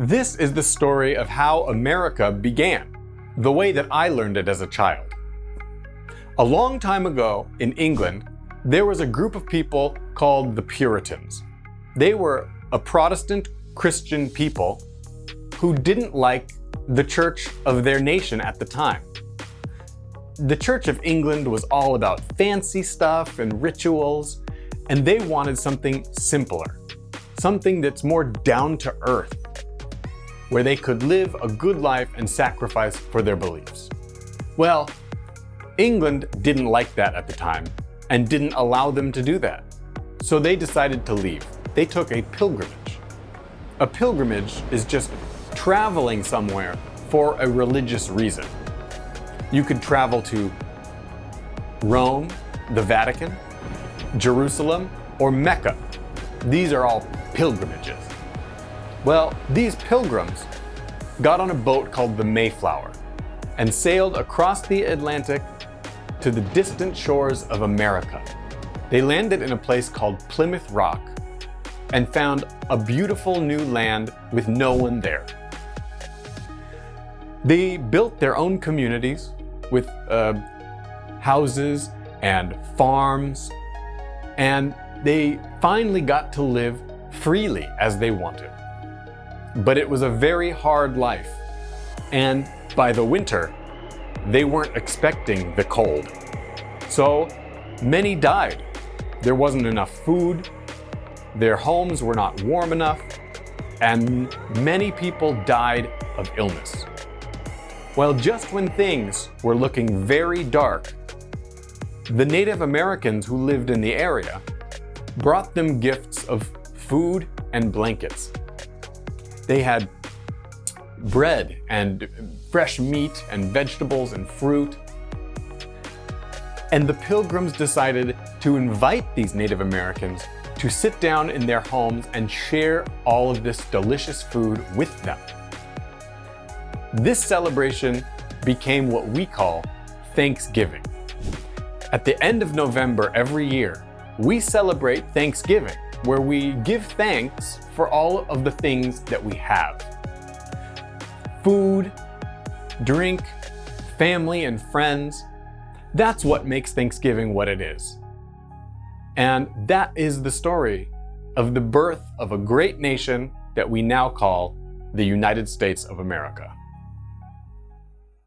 This is the story of how America began, the way that I learned it as a child. A long time ago in England, there was a group of people called the Puritans. They were a Protestant Christian people who didn't like the church of their nation at the time. The Church of England was all about fancy stuff and rituals, and they wanted something simpler, something that's more down to earth, where they could live a good life and sacrifice for their beliefs. Well, England didn't like that at the time and didn't allow them to do that. So they decided to leave. They took a pilgrimage. A pilgrimage is just traveling somewhere for a religious reason. You could travel to Rome, the Vatican, Jerusalem, or Mecca. These are all pilgrimages. Well, these pilgrims got on a boat called the Mayflower and sailed across the Atlantic to the distant shores of America. They landed in a place called Plymouth Rock and found a beautiful new land with no one there. They built their own communities with houses and farms, and they finally got to live freely as they wanted. But it was a very hard life, and by the winter, they weren't expecting the cold. So many died. There wasn't enough food, their homes were not warm enough, and many people died of illness. Well, just when things were looking very dark, the Native Americans who lived in the area brought them gifts of food and blankets. They had bread and fresh meat and vegetables and fruit. And the Pilgrims decided to invite these Native Americans to sit down in their homes and share all of this delicious food with them. This celebration became what we call Thanksgiving. At the end of November every year, we celebrate Thanksgiving, where we give thanks for all of the things that we have. Food, drink, family, and friends. That's what makes Thanksgiving what it is. And that is the story of the birth of a great nation that we now call the United States of America.